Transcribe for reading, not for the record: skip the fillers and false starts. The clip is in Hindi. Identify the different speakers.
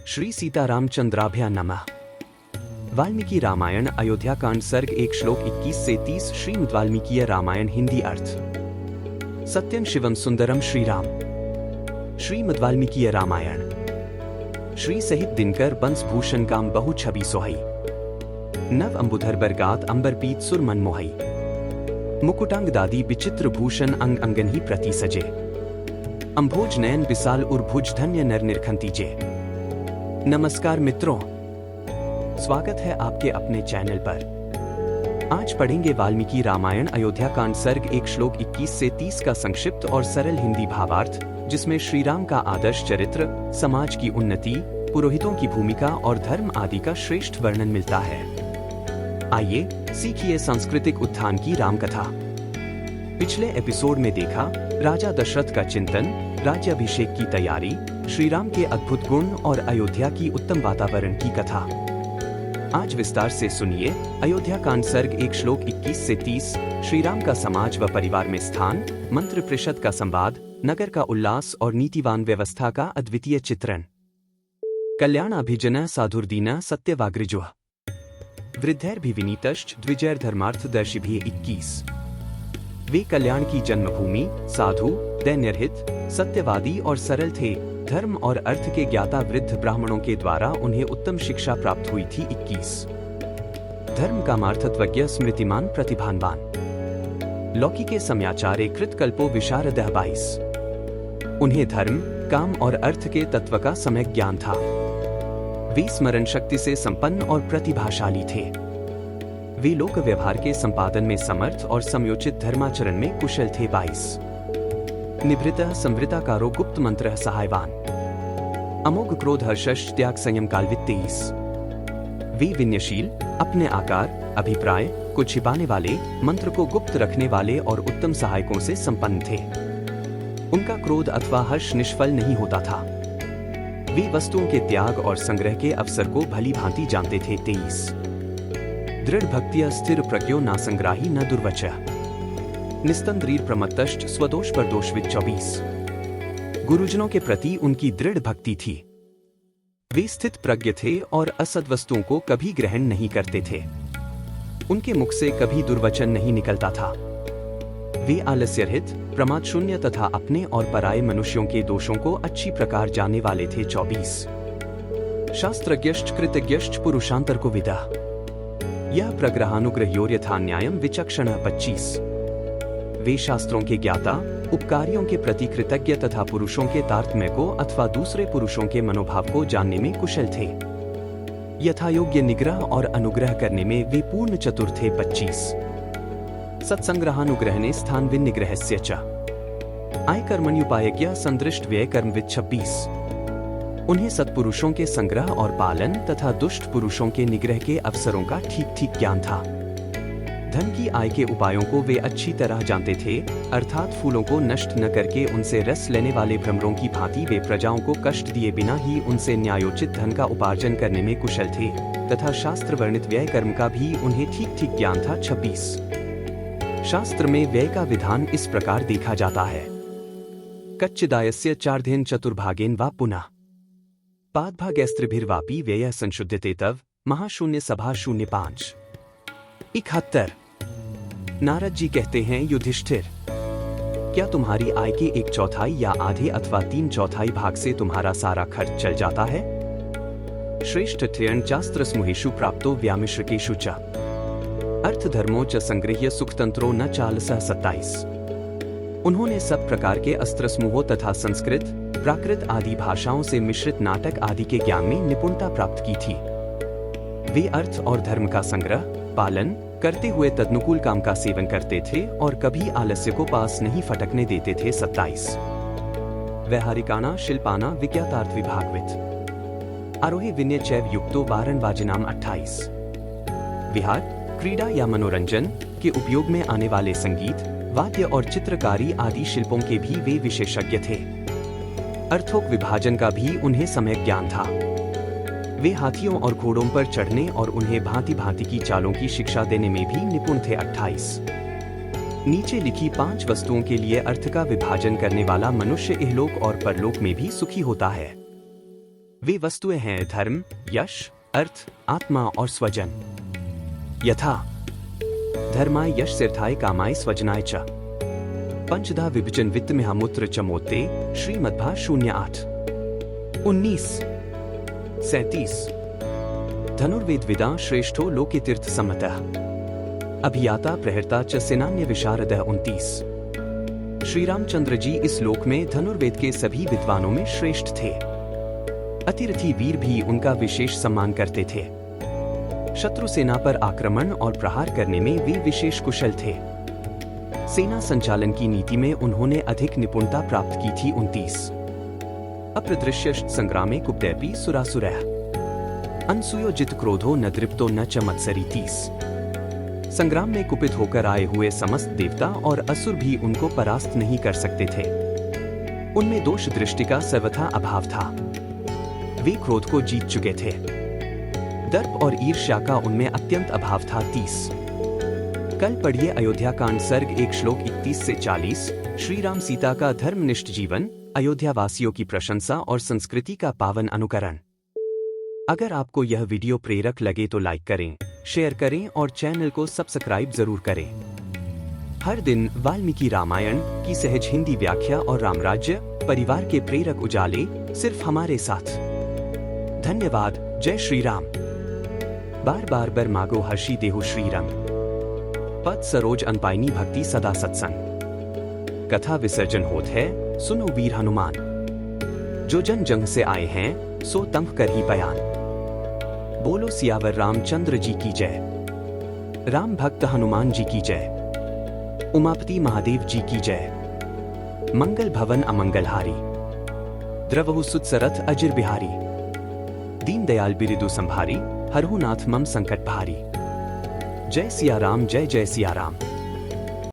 Speaker 1: श्री सीतारामचंद्राभ्या नमः। वाल्मीकि रामायण अयोध्या कांड सर्ग 1 श्लोक 21 से 30। श्रीमद् वाल्मीकि रामायण हिंदी अर्थ। सत्यम शिवम सुंदरम श्रीराम। श्रीमद् वाल्मीकि रामायण। श्री सहित दिनकर बंस भूषण काम बहु छवि सोहई। नव अंबुधर बरगात अंबर पीत सुर मन मोहई। मुकुटांग दादी विचित्र भूषण अंग अंगन ही प्रति सजे। अंभोज नयन विशाल उर्भुज धन्य नर निरखंती जे। नमस्कार मित्रों, स्वागत है आपके अपने चैनल पर। आज पढ़ेंगे वाल्मीकि रामायण अयोध्या कांड सर्ग 1 श्लोक 21 से 30 का संक्षिप्त और सरल हिंदी भावार्थ, जिसमें श्रीराम का आदर्श चरित्र, समाज की उन्नति, पुरोहितों की भूमिका और धर्म आदि का श्रेष्ठ वर्णन मिलता है। आइए सीखिए सांस्कृतिक उत्थान की रामकथा। पिछले एपिसोड में देखा राजा दशरथ का चिंतन, राज्याभिषेक की तैयारी, श्रीराम के अद्भुत गुण और अयोध्या की उत्तम वातावरण की कथा। आज विस्तार से सुनिए अयोध्या कांड सर्ग 1 श्लोक 21 से 30। श्रीराम का समाज व परिवार में स्थान, मंत्र परिषद का संवाद, नगर का उल्लास और नीतिवान व्यवस्था का अद्वितीय चित्रण। कल्याणाभिजन साधुर्दीन सत्यवाग्रजुः वृद्धैर्भिविनीतश्च द्विजैर्धर्मार्थदर्शिभिः 21। वे कल्याण की जन्मभूमि, साधु, दैन्यरहित, सत्यवादी और सरल थे। धर्म और अर्थ के ज्ञाता वृद्ध ब्राह्मणों के द्वारा उन्हें उत्तम शिक्षा प्राप्त हुई थी। 21। धर्म कामार्थत्वज्ञ स्मृतिमान प्रतिभानवान लौकिके समयाचारे कृतकल्पो विशारदः 22। उन्हें धर्म, काम और अर्थ के तत्व का सम्यक ज्ञान था। वे स्मरण शक्ति से संपन्न और प्रतिभाशाली थे। वे लोक व्यवहार के संपादन में समर्थ और समयोचित धर्माचरण में कुशल थे। 22। निभृतः संवृताकारो गुप्त मंत्र सहायवान अमोघ क्रोध हर्षश त्याग संयम काल 23। वे विनयशील, अपने आकार, अभिप्राय को छिपाने वाले, मंत्र को गुप्त रखने वाले और उत्तम सहायकों से संपन्न थे। उनका क्रोध अथवा हर्ष निष्फल नहीं होता था। वे वस्तुओं के त्याग और संग्रह के अवसर को भली भांति जानते थे। 23। दृढ़ भक्तिया स्थिर प्रज्ञो न संग्राही न दुर्वचः निस्तंद्रीर प्रमत्तश्च स्वदोष पर दोषविद 24। गुरुजनों के प्रति उनकी दृढ़ भक्ति थी। वे स्थित प्रज्ञ थे और असद वस्तुओं को कभी ग्रहण नहीं करते थे। उनके मुख से कभी दुर्वचन नहीं निकलता था। वे आलस्यरहित, प्रमाद शून्य तथा अपने और पराये मनुष्यों के दोषों को अच्छी प्रकार जानने वाले थे। 24। शास्त्रज्ञश्च कृतज्ञश्च पुरुषांतर को विदा यह प्रग्रहानुग्रह्योर यथा न्यायम विचक्षण 25। वे शास्त्रों के ज्ञाता, उपकारियों के प्रति कृतज्ञ तथा पुरुषों के तारतम्य को अथवा दूसरे पुरुषों के मनोभाव को जानने में कुशल थे। यथायोग्य निग्रह और अनुग्रह करने में वे पूर्ण चतुर थे। 25। सत्संग्रहानुग्रहणे स्थान विनिग्रहस्य च आयकर्मण्युपायज्ञ संदृष्ट व्यय कर्मविद 26। उन्हें सत्पुरुषों के संग्रह और पालन तथा दुष्ट पुरुषों के निग्रह के अवसरों का ठीक ठीक ज्ञान था। धन की आय के उपायों को वे अच्छी तरह जानते थे, अर्थात फूलों को नष्ट न करके उनसे रस लेने वाले भ्रमरों की भांति वे प्रजाओं को कष्ट दिए बिना ही उनसे न्यायोचित धन का उपार्जन करने में कुशल थे तथा शास्त्र वर्णित व्यय कर्म का भी उन्हें ठीक ठीक ज्ञान था। 26। शास्त्र में व्यय का विधान इस प्रकार देखा जाता है। कच्चिदायस्य चार्धेन चतुर्भागेन वा पुनः पादभागैस्त्रिभिर्वापि व्ययः संशुद्धते तव महाशून्य सभा 05। 71। नारद जी कहते हैं, युधिष्ठिर, क्या तुम्हारी आय के 1/4 या आधे अथवा 3/4 भाग से तुम्हारा सारा खर्च चल जाता है? श्रेष्ठ ध्ययन चास्त्र स्मुहेषु प्राप्तो व्यामिश्रकेषु च अर्थधर्मो च संगृह्य सुखतंत्रो न चालसः 27। उन्होंने सब प्रकार के अस्त्र समूहों तथा संस्कृत, प्राकृत आदि भाषाओं से मिश्रित नाटक आदि के ज्ञान में निपुणता प्राप्त की थी। वे अर्थ और धर्म का संग्रह, पालन करते हुए तदनुकूल काम का सेवन करते थे और कभी आलस्य को पास नहीं फटकने देते थे। 27। व्यवहारिकाना शिल्पाना विज्ञातार्थ विभागवित आरोही विनय चैव युक्तो वारण वाजिनाम 28। विहार, क्रीड़ा या मनोरंजन के उपयोग में आने वाले संगीत, वाद्य और चित्रकारी आदि शिल्पों के भी वे विशेषज्ञ थे। अर्थोक विभाजन का भी उन्हें सम्यक ज्ञान था। वे हाथियों और घोड़ों पर चढ़ने और उन्हें भांति भांति की चालों की शिक्षा देने में भी निपुण थे। 28। नीचे लिखी 5 वस्तुओं के लिए अर्थ का विभाजन करने वाला मनुष्य इहलोक और परलोक में भी सुखी होता है। वे वस्तुएं हैं धर्म, यश, अर्थ, आत्मा और स्वजन। यथा धर्माय यश सिर्थाय कामाय स्वजनाय च पंचधा विभजन वित्त मिहामूत्र चमोत्ते श्रीमद्भा 08 19 37 धनुर्वेद विदा श्रेष्ठो लोके तीर्थ सम्मतः अभियाता प्रहर्ता च सेनान्य विशारदः 29। श्री रामचंद्र जी इस लोक में धनुर्वेद के सभी विद्वानों में श्रेष्ठ थे। अतिरथी वीर भी उनका विशेष सम्मान करते थे। शत्रु सेना पर आक्रमण और प्रहार करने में वे विशेष कुशल थे। सेना संचालन की नीति में उन्होंने अधिक निपुणता प्राप्त की थी। 29 अप्रदृश्य संग्रामे कुप्तैपी सुरासुरः अनसुयोजित क्रोधो न दृप्तो न च मत्सरी। 30 संग्राम में कुपित होकर आए हुए समस्त देवता और असुर भी उनको परास्त नहीं कर सकते थे। उनमें दोष दृष्टि का सर्वथा अभाव था। वे क्रोध को जीत चुके थे। दर्प और ईर्ष्या का उनमें अत्यंत अभाव था। 30 कल पढ़िए अयोध्या कांड सर्ग 1 श्लोक 31 से 40। श्री राम सीता का धर्मनिष्ठ जीवन, अयोध्या वासियों की प्रशंसा और संस्कृति का पावन अनुकरण। अगर आपको यह वीडियो प्रेरक लगे तो लाइक करें, शेयर करें और चैनल को सब्सक्राइब जरूर करें। हर दिन वाल्मीकि रामायण की सहज हिंदी व्याख्या और रामराज्य परिवार के प्रेरक उजाले सिर्फ हमारे साथ। धन्यवाद। जय श्री राम। बार बार बर मागो हर्षी देहु श्री रंग पद सरोज अनपाइनी भक्ति सदा सत्संग। कथा विसर्जन होत है, सुनो वीर हनुमान। जो जन जंग से आए हैं सो तंग कर ही बयान। बोलो सियावर रामचंद्र जी की जय। राम भक्त हनुमान जी की जय। उमापति महादेव जी की जय। मंगल भवन अमंगलहारी। द्रवहु सुतसरथ अजिर बिहारी। दीन दयाल बिरिदु संभारी। हरहु नाथ मम संकट भारी। जय सिया राम, जय जय सिया राम।